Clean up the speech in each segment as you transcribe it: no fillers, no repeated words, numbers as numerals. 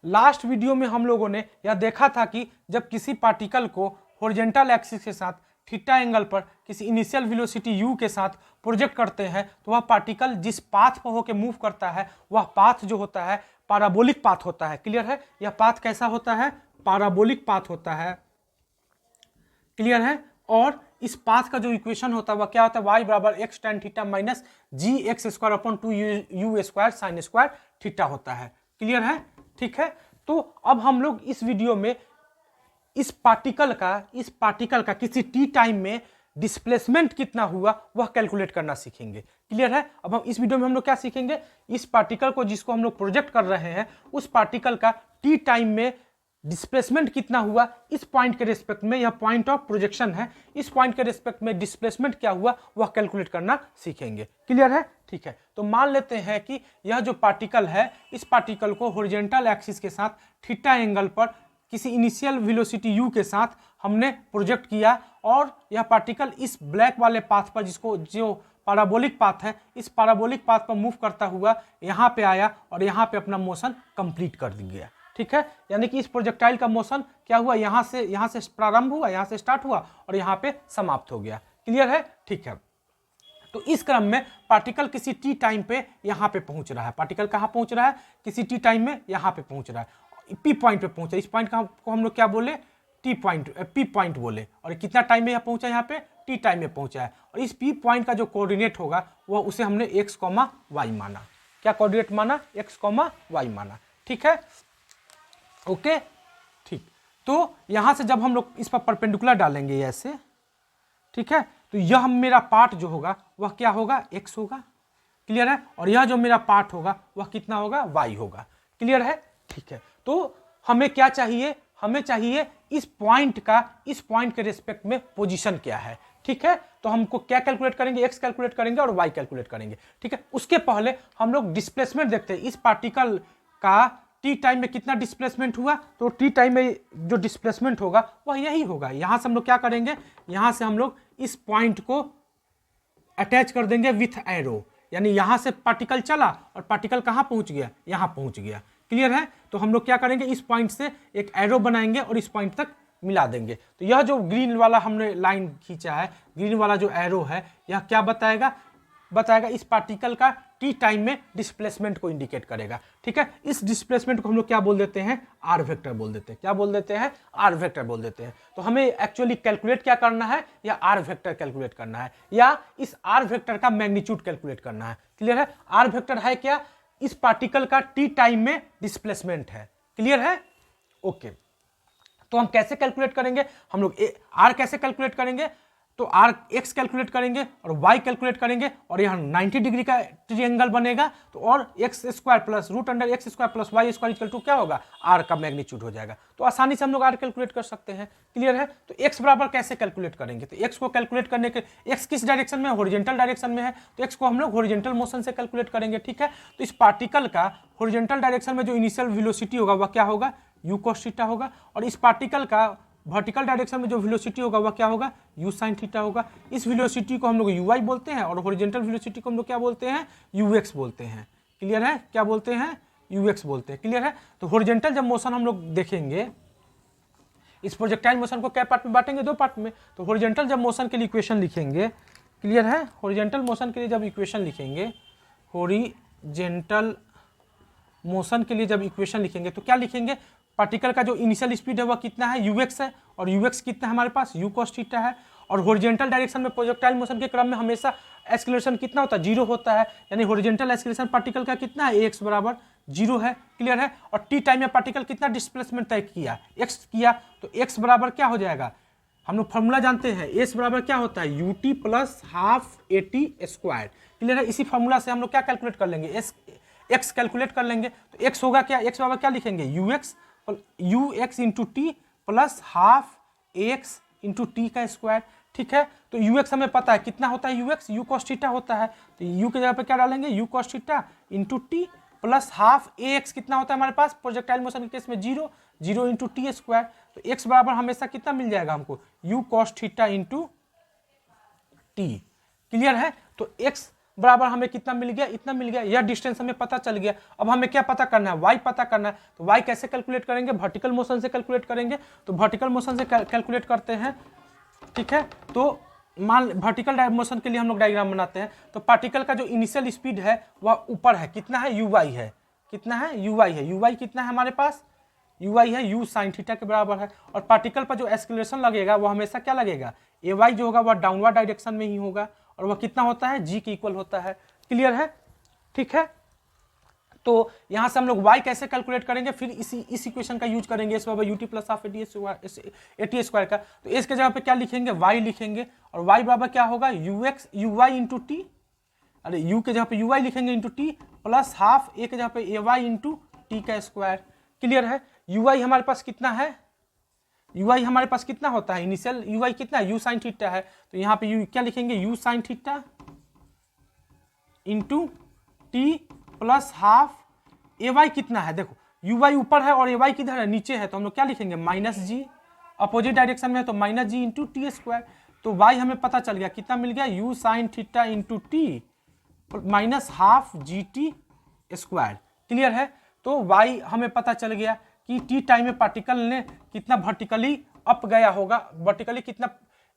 Last video में हम लोगों ने यह देखा था कि जब किसी पार्टिकल को हॉरिजॉन्टल एक्सिस के साथ थीटा एंगल पर किसी इनिशियल वेलोसिटी u के साथ प्रोजेक्ट करते हैं तो वह पार्टिकल जिस पाथ पर होकर मूव करता है वह पाथ जो होता है पैराबोलिक पाथ होता है। क्लियर है? यह पाथ कैसा होता है? पैराबोलिक पाथ होता है। क्लियर है? और इस पाथ का जो इक्वेशन होता है वह क्या होता है? y बराबर x tan theta minus g x square upon 2u square sine square theta होता है। क्लियर है? ठीक है। तो अब हम लोग इस वीडियो में इस पार्टिकल का किसी t टाइम में डिस्प्लेसमेंट कितना हुआ वह कैलकुलेट करना सीखेंगे। क्लियर है? अब हम इस वीडियो में हम लोग क्या सीखेंगे? इस पार्टिकल को जिसको हम लोग प्रोजेक्ट कर रहे हैं उस पार्टिकल का t टाइम में डिस्प्लेसमेंट कितना हुआ, इस पॉइंट के रिस्पेक्ट में, यह पॉइंट ऑफ प्रोजेक्शन है, इस पॉइंट के रिस्पेक्ट में डिस्प्लेसमेंट क्या हुआ वह कैलकुलेट करना सीखेंगे। क्लियर है? ठीक है। तो मान लेते हैं कि यह जो पार्टिकल है इस पार्टिकल को हॉरिजॉन्टल एक्सिस के साथ थीटा एंगल पर किसी इनिशियल वेलोसिटी u के साथ हमने प्रोजेक्ट किया और यह पार्टिकल इस ब्लैक वाले पाथ पर जो पैराबोलिक पाथ है इस पैराबोलिक पाथ पर मूव करता हुआ यहाँ पे आया और यहाँ पे अपना मोशन कंप्लीट कर दिया। ठीक है? यानी कि इस प्रोजेक्टाइल का मोशन क्या हुआ? यहाँ से प्रारंभ हुआ, यहाँ से स्टार्ट हुआ और यहाँ पे समाप्त हो गया। क्लियर है? ठीक है। तो इस क्रम में पार्टिकल किसी टी टाइम पे यहाँ पे पहुंच रहा है। पार्टिकल कहाँ पहुंच रहा है? किसी टी टाइम में यहाँ पे पहुंच रहा है, पी पॉइंट पे पहुंचा। इस पॉइंट को हम लोग क्या बोले? टी पॉइंट, पी पॉइंट बोले। और कितना टाइम में यहाँ पहुंचा? यहाँ पे टी टाइम में पहुंचा है। और इस पी पॉइंट का जो कोऑर्डिनेट होगा वह उसे हमने x, y माना। क्या कोऑर्डिनेट माना? x, y माना। ठीक है? ओके, ठीक। तो यहां से जब हम लोग इस पर परपेंडिकुलर डालेंगे ऐसे, ठीक है, तो यह मेरा पार्ट जो होगा वह क्या होगा? x होगा। क्लियर है? और यह जो मेरा पार्ट होगा वह कितना होगा? y होगा। क्लियर है? ठीक है। तो हमें क्या चाहिए? हमें चाहिए इस पॉइंट के रिस्पेक्ट में पोजीशन क्या है। ठीक है? तो हमको क्या कैलकुलेट करेंगे? x कैलकुलेट करेंगे और y कैलकुलेट करेंगे। ठीक है? उसके पहले हम लोग डिस्प्लेसमेंट देखते हैं। इस पार्टिकल का टी टाइम में कितना डिस्प्लेसमेंट हुआ? तो टी टाइम में जो डिस्प्लेसमेंट होगा वह यही होगा। यहां से हम लोग क्या करेंगे? यहां से हम लोग इस पॉइंट को अटैच कर देंगे विथ एरो। यानी यहां से पार्टिकल चला और पार्टिकल कहां पहुंच गया? यहां पहुंच गया। क्लियर है? तो हम लोग क्या करेंगे? इस पॉइंट से एक एरो बनाएंगे और इस पॉइंट तक मिला देंगे। तो यह जो ग्रीन वाला हमने लाइन खींचा है, ग्रीन वाला जो एरो है, यह क्या बताएगा? इस पार्टिकल का टी टाइम में डिस्प्लेसमेंट को इंडिकेट करेगा। ठीक है? इस डिस्प्लेसमेंट को हम लोग क्या बोल देते हैं? आर वेक्टर बोल देते हैं। क्या बोल देते हैं? आर वेक्टर बोल देते हैं। तो हमें एक्चुअली कैलकुलेट क्या करना है? या आर वेक्टर कैलकुलेट करना है या इस आर वेक्टर का मैग्नीट्यूड कैलकुलेट करना है। क्लियर है? आर वेक्टर है क्या? इस पार्टिकल का टी टाइम में डिस्प्लेसमेंट है। क्लियर है? ओके। तो हम कैसे कैलकुलेट करेंगे? हम लोग आर कैसे कैलकुलेट करेंगे? तो आर एक्स कैलकुलेट करेंगे और वाई कैलकुलेट करेंगे और यहाँ 90 डिग्री का ट्रायंगल बनेगा। तो और x square plus root under x square plus y square equal to क्या होगा? आर का मैग्नीट्यूड हो जाएगा। तो आसानी से हम लोग आर कैलकुलेट कर सकते हैं। क्लियर है? तो एक्स बराबर कैसे कैलकुलेट करेंगे? तो एक्स को कैलकुलेट करने के, एक्स किस डायरेक्शन में है? हॉरिजॉन्टल डायरेक्शन में है, तो एक्स को हम लोग हॉरिजॉन्टल मोशन से कैलकुलेट करेंगे। ठीक है? तो इस पार्टिकल का हॉरिजॉन्टल डायरेक्शन में जो इनिशियल वेलोसिटी होगा वह क्या होगा? u cos थीटा होगा। और इस पार्टिकल का वर्टिकल डायरेक्शन में जो वेलोसिटी होगा वह क्या होगा? u sin थीटा होगा। इस वेलोसिटी को हम लोग ui बोलते हैं और हॉरिजॉन्टल वेलोसिटी को हम लोग क्या बोलते हैं? ux बोलते हैं। क्लियर है? क्या बोलते हैं? ux बोलते हैं। क्लियर है? तो हॉरिजॉन्टल जब मोशन हम लोग देखेंगे, इस प्रोजेक्टाइल मोशन को क्या पार्ट में बांटेंगे? 2 पार्ट में। तो हॉरिजॉन्टल जब मोशन के लिए इक्वेशन लिखेंगे, क्लियर है? हॉरिजॉन्टल मोशन के लिए जब इक्वेशन लिखेंगे, हॉरिजॉन्टल मोशन के लिए जब इक्वेशन लिखेंगे तो क्या लिखेंगे? पार्टिकल का जो इनिशियल स्पीड है वह कितना है? ux है। और ux कितना है हमारे पास? u cos थीटा है। और हॉरिजॉन्टल डायरेक्शन में प्रोजेक्टाइल मोशन के क्रम में हमेशा एक्सीलरेशन कितना होता है? 0 होता है। यानी हॉरिजॉन्टल एक्सीलरेशन पार्टिकल का कितना है? ax बराबर 0 है। क्लियर है? और टी टाइम में पार्टिकल कितना डिस्प्लेसमेंट तय किया? x किया। तो x बराबर क्या हो जाएगा? हम लोग फॉर्मूला जानते हैं, s बराबर क्या होता है? ut plus half at square. Clear है? इसी फॉर्मूला से हम लोग क्या कैलकुलेट कर लेंगे? x कैलकुलेट कर लेंगे। तो x होगा क्या? x बराबर क्या लिखेंगे? ux into T plus half ax into T का स्क्वायर। ठीक है? तो ux हमें पता है कितना होता है? ux u cos थीटा होता है। तो u की जगह पे क्या डालेंगे? u cos theta into T plus half ax कितना होता है हमारे पास? प्रोजेक्टाइल मोशन के केस में 0 इंटू टी स्क्वायर। तो x बराबर हमेशा कितना मिल जाएगा हमको? u cos theta into T. Clear है? तो x बराबर हमें कितना मिल गया, इतना मिल गया, यह डिस्टेंस हमें पता चल गया। अब हमें क्या पता करना है, y पता करना है। तो y कैसे कैलकुलेट करेंगे, वर्टिकल मोशन से कैलकुलेट करेंगे। तो वर्टिकल मोशन से कैलकुलेट करते हैं, ठीक है। तो मान वर्टिकल मोशन के लिए हम लोग डायग्राम बनाते हैं। तो पार्टिकल का जो इनिशियल स्पीड है वह ऊपर है, कितना है, uy है, कितना है, uy है। uy कितना है हमारे पास, uy है u sin थीटा के बराबर है। और पार्टिकल पर जो एक्सेलरेशन लगेगा वो हमेशा क्या लगेगा, ay जो होगा वह डाउनवर्ड डायरेक्शन में ही होगा, और वह कितना होता है, g के इक्वल होता है। क्लियर है, ठीक है। तो यहां से हम लोग y कैसे कैलकुलेट करेंगे, फिर इस इक्वेशन का यूज करेंगे, इस बराबर ut plus half eighty square का। तो इस के जगह पे क्या लिखेंगे, y लिखेंगे, और y बराबर क्या होगा, uy इंटू टी, अरे u के जगह पे uy लिखेंगे into T plus half a के जगह पे ay इंटू टी का स्क्वायर। क्लियर है। uy हमारे पास कितना है, uy हमारे पास कितना होता है, इनिशियल uy कितना है, u sin थीटा है। तो यहाँ पे u क्या लिखेंगे, u sin theta into T plus half ay कितना है, देखो uy ऊपर है और ay किधर है, नीचे है। तो हम लोग क्या लिखेंगे, माइनस जी, अपोजिट डायरेक्शन में है तो माइनस जी इंटू टी स्क्वायर। तो y हमें पता चल गया कितना मिल गया, u sin theta into t minus half g t square. Clear है। तो y हमें पता चल गया कि टी टाइम में पार्टिकल ने कितना वर्टिकली अप गया होगा, वर्टिकली कितना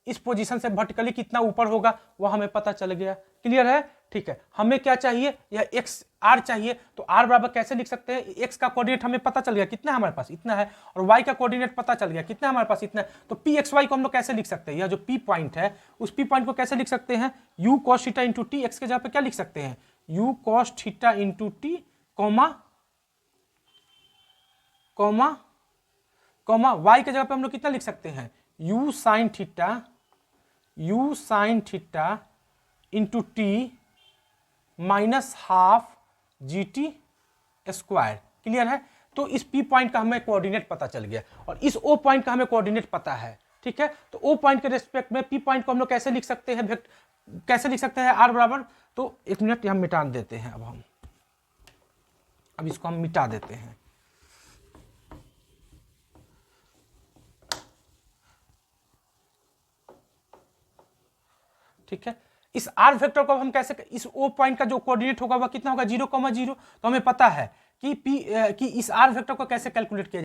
इस पोजीशन से वर्टिकली कितना ऊपर होगा वो हमें पता चल गया। क्लियर है, ठीक है। हमें क्या चाहिए, यह एक्स आर चाहिए। तो आर बराबर कैसे लिख सकते हैं, एक्स का कोऑर्डिनेट हमें पता चल गया कितना है हमारे पास, इतना है, और वाई का कोऑर्डिनेट पता चल गया कितना है हमारे पास, इतना है। तो पी एक्स वाई को हम लोग कैसे लिख सकते हैं, यह जो पी पॉइंट है उस पी पॉइंट को कैसे लिख सकते हैं, u cos theta into t, x के जगह पे क्या लिख सकते हैं, u cos theta into t comma comma comma y के जगह पे हम लोग कितना लिख सकते हैं, u sine theta into t minus half g t square. Clear है। तो इस पी पॉइंट का हमें कोऑर्डिनेट पता चल गया और इस ओ पॉइंट का हमें कोऑर्डिनेट पता है। ठीक है। तो ओ पॉइंट के रेस्पेक्ट में पी पॉइंट को हम लोग कैसे लिख सकते हैं, कैसे लिख सकते हैं, आर बराबर, तो एक मिनट हम मिटा देते हैं। अब इसको हम मिटा देते हैं। ठीक है। इस आर वेक्टर को हम कैसे, इस ओ पॉइंट का जो कोऑर्डिनेट होगा वह कितना होगा, 0,0। तो हमें पता है कि इस आर वेक्टर को कैसे कैलकुलेट किया